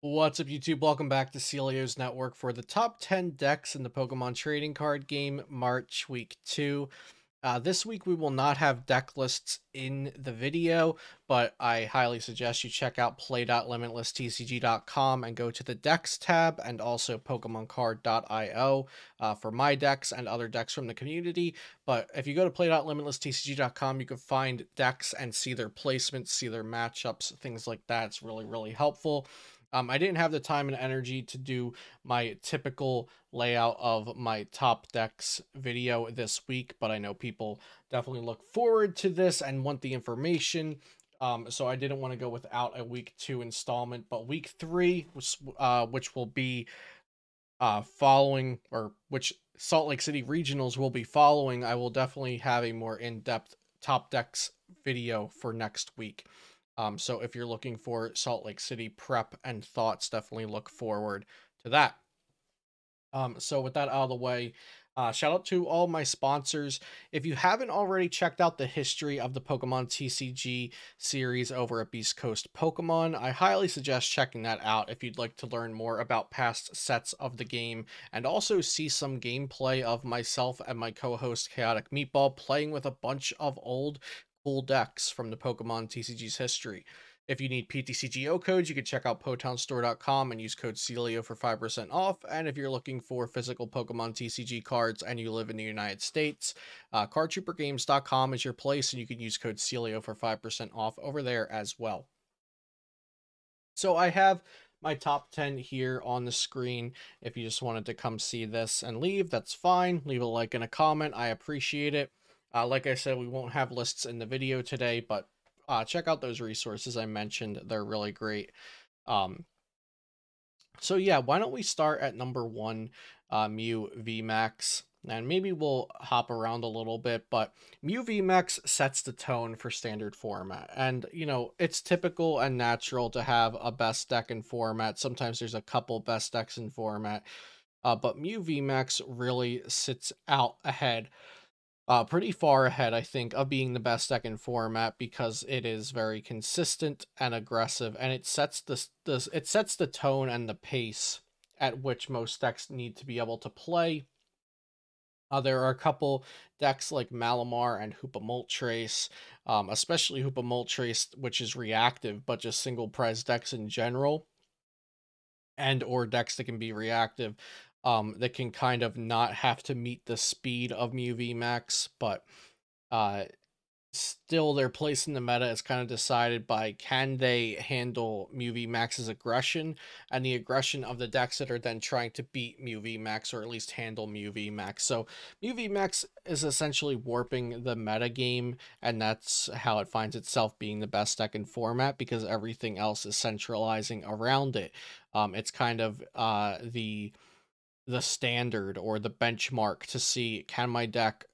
What's up, YouTube? Welcome back to Celio's Network for the top 10 decks in the Pokemon trading card game, March Week 2. This week we will not have deck lists in the video, but I highly suggest you check out play.limitlesstcg.com and go to the decks tab and also pokemoncard.io for my decks and other decks from the community. But if you go to play.limitlesstcg.com, you can find decks and see their placements, see their matchups, things like that. It's really, really helpful. I didn't have the time and energy to do my typical layout of my top decks video this week, but I know people definitely look forward to this and want the information. So I didn't want to go without a week 2 installment, but week 3, which will be following, or which Salt Lake City regionals will be following, I will definitely have a more in-depth top decks video for next week. So if you're looking for Salt Lake City prep and thoughts, definitely look forward to that. So with that out of the way, shout out to all my sponsors. If you haven't already checked out the history of the Pokemon TCG series over at Beast Coast Pokemon, I highly suggest checking that out if you'd like to learn more about past sets of the game and also see some gameplay of myself and my co-host Chaotic Meatball playing with a bunch of old cool decks from the Pokemon TCG's history. If you need PTCGO codes, you can check out PotownStore.com and use code Celio for 5% off. And if you're looking for physical Pokemon TCG cards and you live in the United States, CardTrooperGames.com is your place, and you can use code Celio for 5% off over there as well. So I have my top 10 here on the screen. If you just wanted to come see this and leave, that's fine. Leave a like and a comment. I appreciate it. Like I said, we won't have lists in the video today, but check out those resources I mentioned. They're really great. So yeah, why don't we start at number 1, Mew VMAX, and maybe we'll hop around a little bit, but Mew VMAX sets the tone for standard format. And, you know, it's typical and natural to have a best deck in format. Sometimes there's a couple best decks in format, but Mew VMAX really sits out ahead, pretty far ahead, I think, of being the best deck in format because it is very consistent and aggressive, and it sets it sets the tone and the pace at which most decks need to be able to play. There are a couple decks like Malamar and Hoopa Moltres, especially Hoopa Moltres, which is reactive, but just single prize decks in general, and or decks that can be reactive, that can kind of not have to meet the speed of Mew VMAX, but uh still their place in the meta is kind of decided by can they handle Mew VMAX's aggression and the aggression of the decks that are then trying to beat Mew VMAX or at least handle Mew VMAX. So Mew VMAX is essentially warping the meta game, and that's how it finds itself being the best deck in format because everything else is centralizing around it. It's kind of the standard or the benchmark to see, can my deck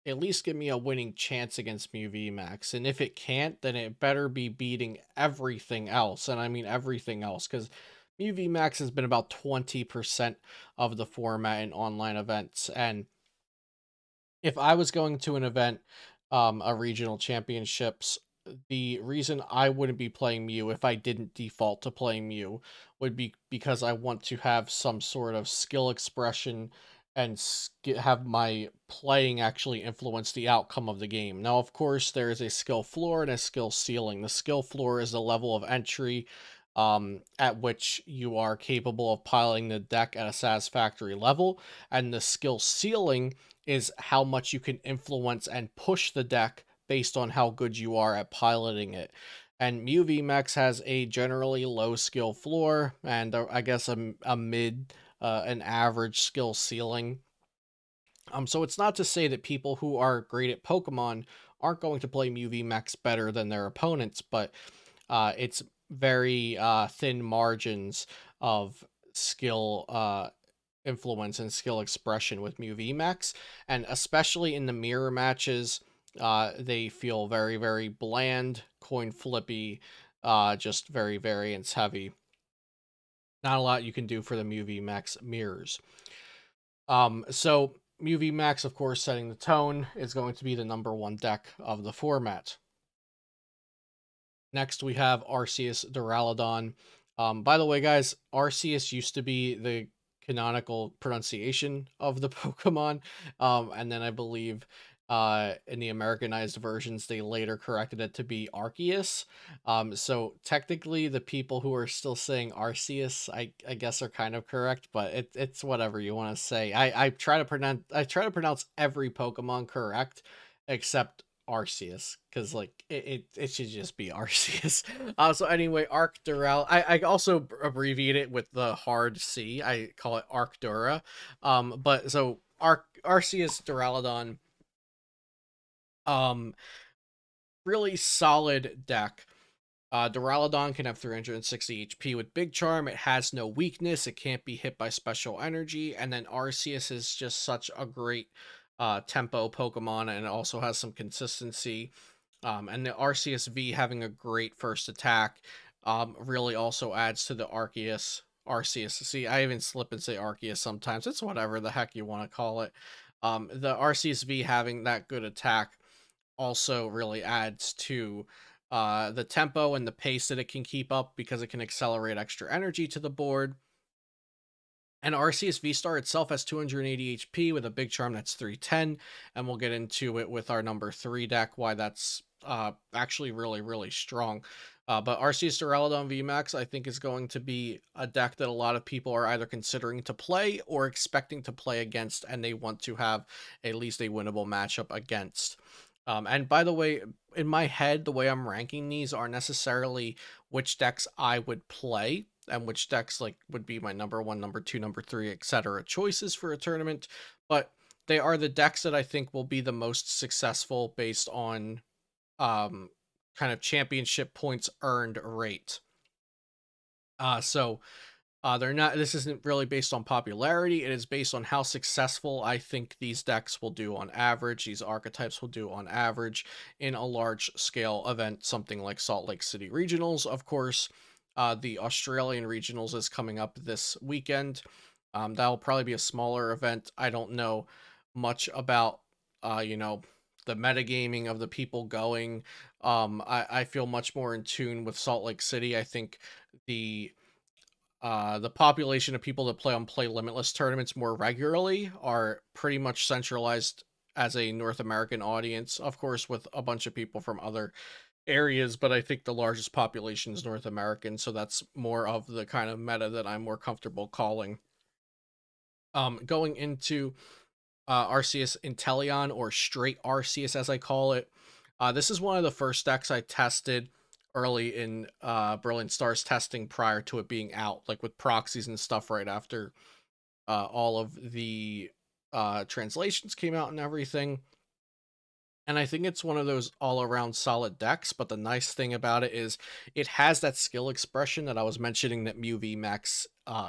at least give me a winning chance against Mew VMAX? And if it can't, then it better be beating everything else. And I mean everything else, because Mew VMAX has been about 20% of the format in online events. And if I was going to an event, a regional championships, the reason I wouldn't be playing Mew if I didn't default to playing Mew would be because I want to have some sort of skill expression and have my playing actually influence the outcome of the game. Now, of course, there is a skill floor and a skill ceiling. The skill floor is the level of entry at which you are capable of piloting the deck at a satisfactory level, and the skill ceiling is how much you can influence and push the deck based on how good you are at piloting it. And Mew VMAX has a generally low skill floor and I guess a mid, an average skill ceiling. So it's not to say that people who are great at Pokemon aren't going to play Mew VMAX better than their opponents, but it's very thin margins of skill influence and skill expression with Mew VMAX, and especially in the mirror matches, they feel very, very bland, coin flippy, just very variance heavy. Not a lot you can do for the Mew VMAX mirrors. So Mew VMAX, of course, setting the tone, is going to be the number 1 deck of the format. Next, we have Arceus Duraludon. By the way, guys, Arceus used to be the canonical pronunciation of the Pokemon. And then I believe in the Americanized versions, they later corrected it to be Arceus. So technically, the people who are still saying Arceus, I guess, are kind of correct, but it's whatever you want to say. I try to pronounce every Pokemon correct except Arceus, because like it should just be Arceus. So anyway, Arcturus. I also abbreviate it with the hard C. I call it Arctura. But so Arceus Duraludon, um, really solid deck. Duraludon can have 360 HP with Big Charm. It has no weakness. It can't be hit by special energy. And then Arceus is just such a great tempo Pokemon, and it also has some consistency. And the Arceus V having a great first attack really also adds to the Arceus. See, I even slip and say Arceus sometimes. It's whatever the heck you want to call it. The Arceus V having that good attack also really adds to the tempo and the pace that it can keep up, because it can accelerate extra energy to the board. And Arceus V-Star itself has 280 HP with a big charm that's 310, and we'll get into it with our number 3 deck, why that's actually really, really strong. But Arceus Duraludon VMAX, I think, is going to be a deck that a lot of people are either considering to play or expecting to play against, and they want to have at least a winnable matchup against. And by the way, in my head, the way I'm ranking these are necessarily which decks I would play and which decks like would be my number 1, number 2, number 3, etc. choices for a tournament, but they are the decks that I think will be the most successful based on um kind of championship points earned rate. So they're not. This isn't really based on popularity. It is based on how successful I think these decks will do on average. These archetypes will do on average in a large scale event, something like Salt Lake City Regionals. Of course, the Australian Regionals is coming up this weekend. That'll probably be a smaller event. I don't know much about, the metagaming of the people going. I feel much more in tune with Salt Lake City. I think the the population of people that play Limitless tournaments more regularly are pretty much centralized as a North American audience, of course, with a bunch of people from other areas, but I think the largest population is North American, so that's more of the kind of meta that I'm more comfortable calling. Going into Arceus Intelion, or straight Arceus as I call it. This is one of the first decks I tested early in Brilliant Stars testing prior to it being out, like with proxies and stuff right after all of the translations came out and everything. And I think it's one of those all around solid decks, but the nice thing about it is it has that skill expression that I was mentioning that Mew VMAX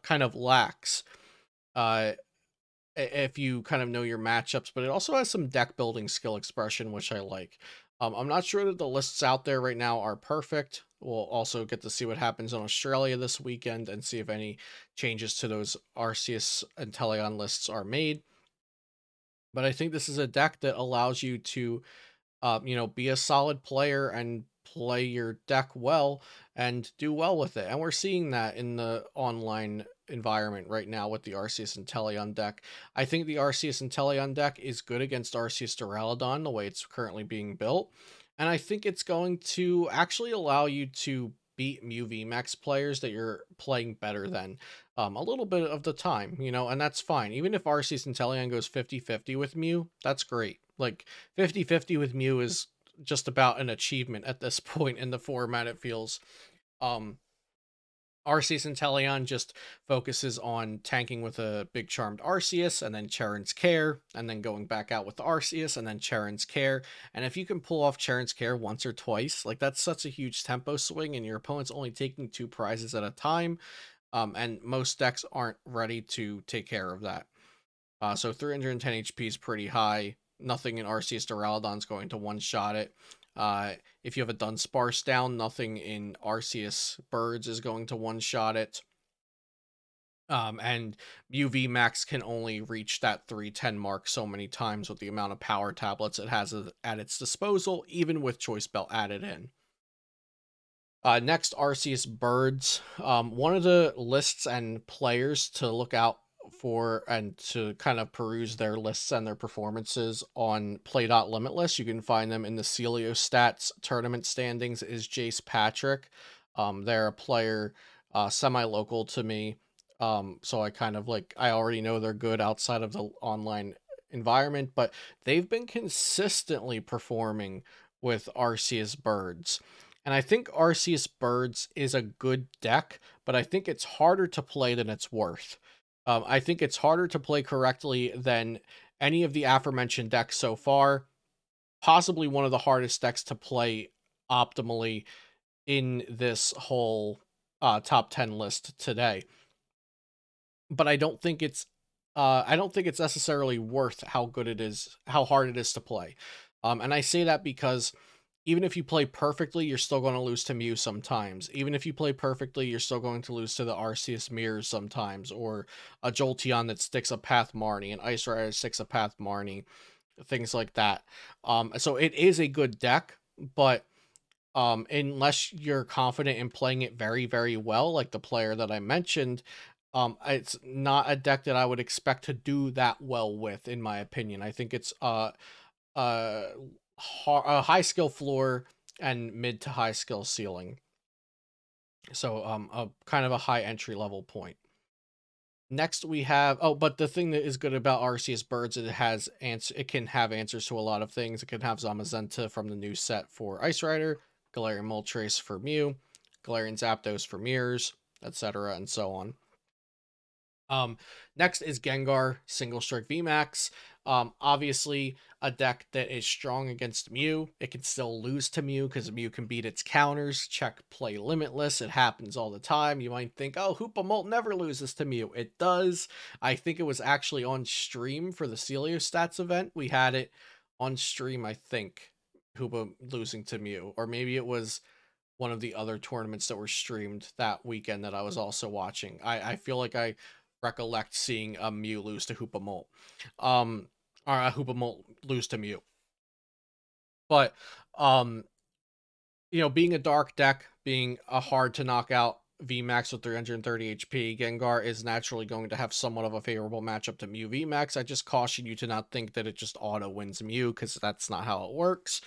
kind of lacks. Uh, if you kind of know your matchups, but it also has some deck building skill expression, which I like. I'm not sure that the lists out there right now are perfect. We'll also get to see what happens in Australia this weekend and see if any changes to those Arceus and Teleon lists are made. But I think this is a deck that allows you to be a solid player and play your deck well and do well with it. And we're seeing that in the online environment right now with the Arceus Intelion deck. I think the Arceus Intelion deck is good against Arceus Duraludon the way it's currently being built. And I think it's going to actually allow you to beat Mew VMAX players that you're playing better than a little bit of the time, and that's fine. Even if Arceus Intelion goes 50-50 with Mew, that's great. Like 50-50 with Mew is just about an achievement at this point in the format, it feels. Um, Arceus Intelion just focuses on tanking with a big charmed Arceus, and then Charon's Care, and then going back out with the Arceus, and then Charon's Care. And if you can pull off Charon's Care once or twice, like that's such a huge tempo swing, and your opponent's only taking 2 prizes at a time. And most decks aren't ready to take care of that. So 310 HP is pretty high. Nothing in Arceus Duraludon is going to one-shot it. If you have a Dunsparce down, nothing in Arceus Birds is going to one-shot it. And UV Max can only reach that 310 mark so many times with the amount of power tablets it has at its disposal, even with Choice Belt added in. Next, Arceus Birds. One of the lists and players to look out for and to kind of peruse their lists and their performances on Play.Limitless. You can find them in the Celio Stats tournament standings is Jace Patrick. They're a player semi-local to me. So I kind of like I already know they're good outside of the online environment, but they've been consistently performing with Arceus Birds. And I think Arceus Birds is a good deck, but I think it's harder to play than it's worth. I think it's harder to play correctly than any of the aforementioned decks so far. Possibly one of the hardest decks to play optimally in this whole top 10 list today. But I don't think it's necessarily worth how good it is, how hard it is to play. And I say that because even if you play perfectly, you're still going to lose to Mew sometimes. Even if you play perfectly, you're still going to lose to the Arceus Mirrors sometimes, or a Jolteon that sticks a Path Marnie, an Ice Rider sticks a Path Marnie, things like that. So it is a good deck, but unless you're confident in playing it very, very well, like the player that I mentioned, it's not a deck that I would expect to do that well with, in my opinion. I think it's uh a high skill floor and mid to high skill ceiling. So a kind of a high entry level point. Next we have but the thing that is good about Arceus Birds is it can have answers to a lot of things. It can have Zamazenta from the new set for Ice Rider, Galarian Moltres for Mew, Galarian Zapdos for Mirrors, etc. and so on. Next is Gengar Single Strike VMAX. Obviously a deck that is strong against Mew. It can still lose to Mew because Mew can beat its counters. Check play limitless. It happens all the time. You might think, oh, Hoopa never loses to Mew. It does. I think it was actually on stream for the Celio Stats event. We had it on stream, I think. Hoopa losing to Mew. Or maybe it was one of the other tournaments that were streamed that weekend that I was also watching. I feel like I recollect seeing a Mew lose to Hoopa or a Hoopa lose to Mew. But being a dark deck, being a hard to knock out VMAX with 330 HP, Gengar is naturally going to have somewhat of a favorable matchup to Mew VMAX. I just caution you to not think that it just auto wins Mew, because that's not how it works.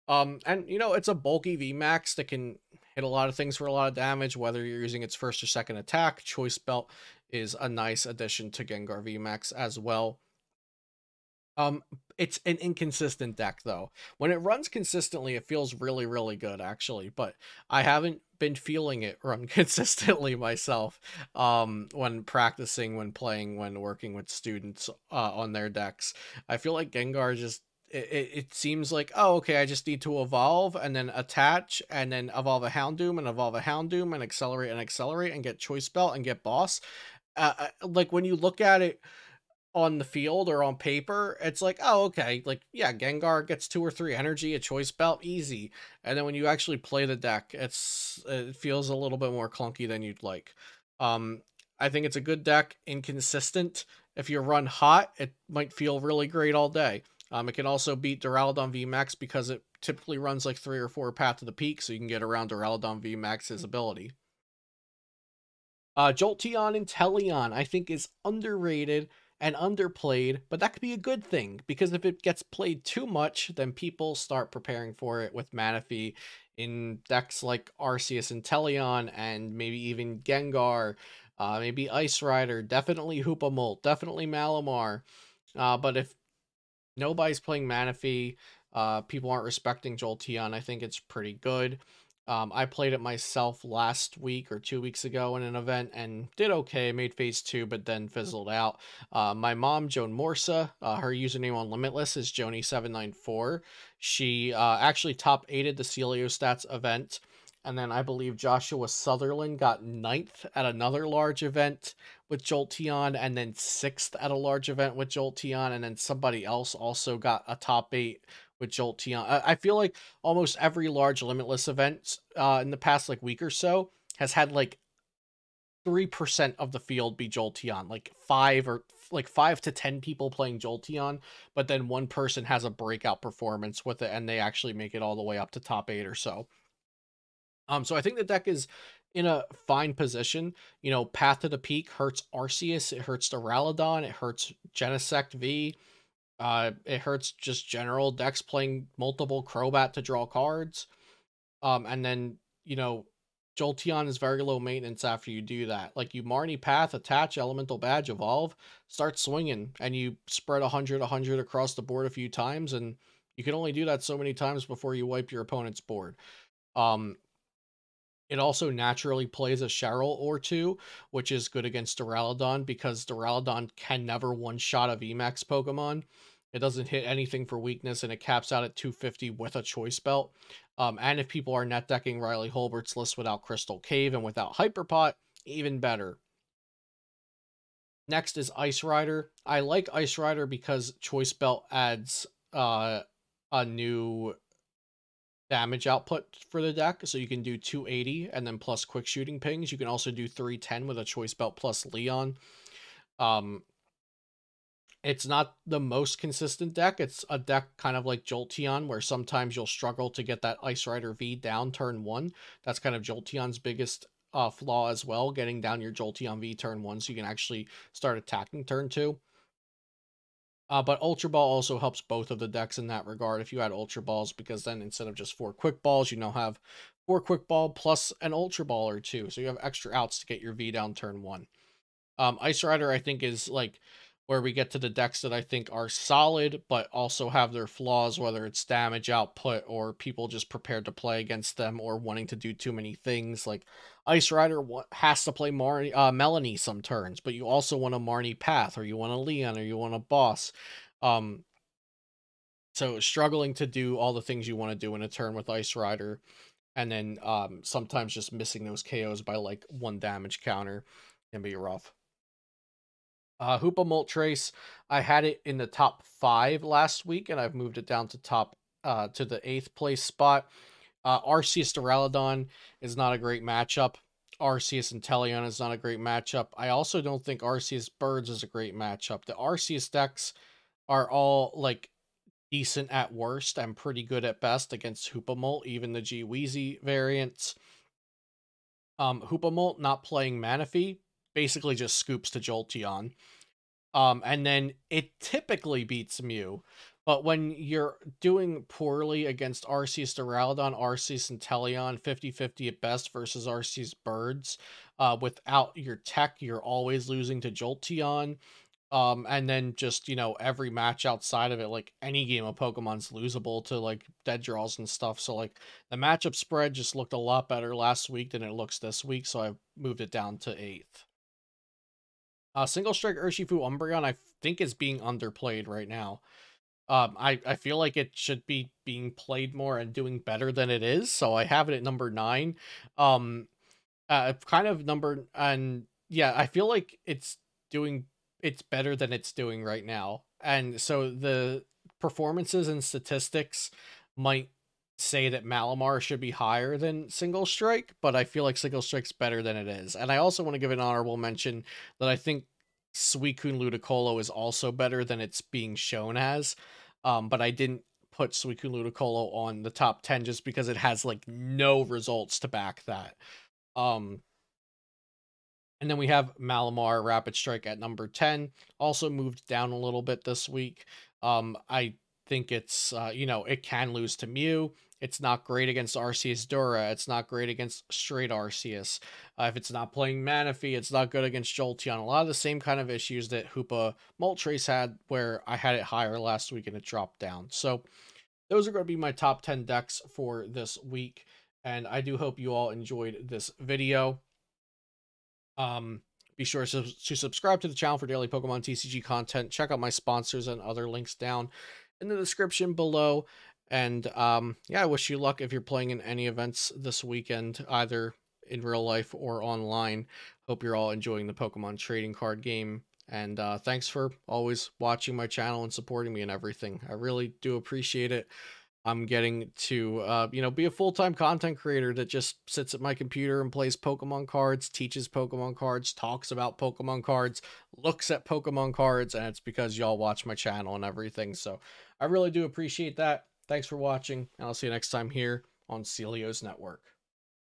And it's a bulky VMAX that can hit a lot of things for a lot of damage, whether you're using its first or second attack. Choice Belt is a nice addition to Gengar VMAX as well. It's an inconsistent deck though. When it runs consistently, it feels really, really good actually, but I haven't been feeling it run consistently myself. When practicing, when playing, when working with students on their decks, I feel like Gengar just it seems like, oh, okay, I just need to evolve and then attach and then evolve a Houndoom and evolve a Houndoom and accelerate and get Choice Belt and get Boss. Like when you look at it on the field or on paper, it's like, oh, okay, like, yeah, Gengar gets 2 or 3 energy, a Choice Belt, easy. And then when you actually play the deck, it feels a little bit more clunky than you'd like. I think it's a good deck, inconsistent. If you run hot, it might feel really great all day. It can also beat Duraludon VMAX because it typically runs like 3 or 4 Path to the Peak, so you can get around Duraludon VMAX's ability. Jolteon Intelion, I think, is underrated and underplayed, but that could be a good thing, because if it gets played too much, then people start preparing for it with Manaphy in decks like Arceus Intelion and maybe even Gengar, maybe Ice Rider, definitely Hoopa definitely Malamar. But if nobody's playing Manaphy, people aren't respecting Jolteon, I think it's pretty good. I played it myself last week or 2 weeks ago in an event and did okay, made phase 2, but then fizzled out. My mom, Joan Morsa, her username on Limitless is Joni794. She actually top 8'd the Celio Stats event. And then I believe Joshua Sutherland got 9th at another large event with Jolteon, and then 6th at a large event with Jolteon, and then somebody else also got a top 8 with Jolteon. I feel like almost every large Limitless event in the past like week or so has had like 3% of the field be Jolteon, like 5 to 10 people playing Jolteon, but then one person has a breakout performance with it and they actually make it all the way up to top 8 or so. So I think the deck is in a fine position. You know, Path to the Peak hurts Arceus, it hurts Duraludon, it hurts Genesect V, it hurts just general decks playing multiple Crobat to draw cards. And then, you know, Jolteon is very low maintenance after you do that. Like, you Marnie Path, attach Elemental Badge, evolve, start swinging, and you spread 100 across the board a few times, and you can only do that so many times before you wipe your opponent's board. Um, it also naturally plays a Cheryl or two, which is good against Duraludon because Duraludon can never one-shot a VMAX Pokemon. It doesn't hit anything for weakness, and it caps out at 250 with a Choice Belt. And if people are net decking Riley Holbert's list without Crystal Cave and without Hyperpot, even better. Next is Ice Rider. I like Ice Rider because Choice Belt adds a new damage output for the deck, so you can do 280 and then plus quick shooting pings. You can also do 310 with a Choice Belt plus Leon. It's not the most consistent deck. It's a deck kind of like Jolteon, where sometimes you'll struggle to get that Ice Rider V down turn 1. That's kind of Jolteon's biggest flaw as well, getting down your Jolteon V turn 1 so you can actually start attacking turn 2. But Ultra Ball also helps both of the decks in that regard if you add Ultra Balls, because then instead of just 4 Quick Balls, you now have 4 Quick Ball plus an Ultra Ball or 2. So you have extra outs to get your V down turn 1. Ice Rider, I think, is like where we get to the decks that I think are solid, but also have their flaws, whether it's damage output or people just prepared to play against them or wanting to do too many things. Like, Ice Rider has to play Melanie some turns, but you also want a Marnie Path, or you want a Leon, or you want a Boss. So struggling to do all the things you want to do in a turn with Ice Rider, and then sometimes just missing those KOs by like 1 damage counter can be rough. Hoopa Moltres, I had it in the top 5 last week, and I've moved it down to to the 8th place spot. Arceus Duraludon is not a great matchup. Arceus Intelion is not a great matchup. I also don't think Arceus Birds is a great matchup. The Arceus decks are all like decent at worst and pretty good at best against Hoopa even the G-Weezy variants. Hoopa not playing Manaphy basically just scoops to Jolteon. And then it typically beats Mew. But when you're doing poorly against Arceus Duraludon, Arceus Intelion, 50-50 at best versus Arceus Birds, without your tech, you're always losing to Jolteon. And then just, you know, every match outside of it, like any game of Pokemon's losable to like dead draws and stuff. So like the matchup spread just looked a lot better last week than it looks this week. So I moved it down to 8th. Single Strike Urshifu Umbreon, I think, is being underplayed right now. I feel like it should be being played more and doing better than it is, so I have it at number 9. Kind of number, and yeah, I feel like it's better than it's doing right now. And so the performances and statistics might say that Malamar should be higher than Single Strike, but I feel like Single Strike's better than it is. And I also want to give an honorable mention that I think Suicune Ludicolo is also better than it's being shown as. But I didn't put Suicune Ludicolo on the top 10 just because it has like no results to back that. And then we have Malamar Rapid Strike at number 10, also moved down a little bit this week. I think it's, you know, it can lose to Mew. It's not great against Arceus Dura. It's not great against straight Arceus. If it's not playing Manaphy, it's not good against Jolteon. A lot of the same kind of issues that Hoopa Moltres had, where I had it higher last week and it dropped down. So those are going to be my top 10 decks for this week. And I do hope you all enjoyed this video. Be sure to subscribe to the channel for daily Pokemon TCG content. Check out my sponsors and other links down in the description below. And yeah, I wish you luck if you're playing in any events this weekend, either in real life or online. Hope you're all enjoying the Pokemon trading card game. And thanks for always watching my channel and supporting me and everything. I really do appreciate it. I'm getting to, you know, be a full-time content creator that just sits at my computer and plays Pokemon cards, teaches Pokemon cards, talks about Pokemon cards, looks at Pokemon cards, and it's because y'all watch my channel and everything. So I really do appreciate that. Thanks for watching, and I'll see you next time here on Celio's Network.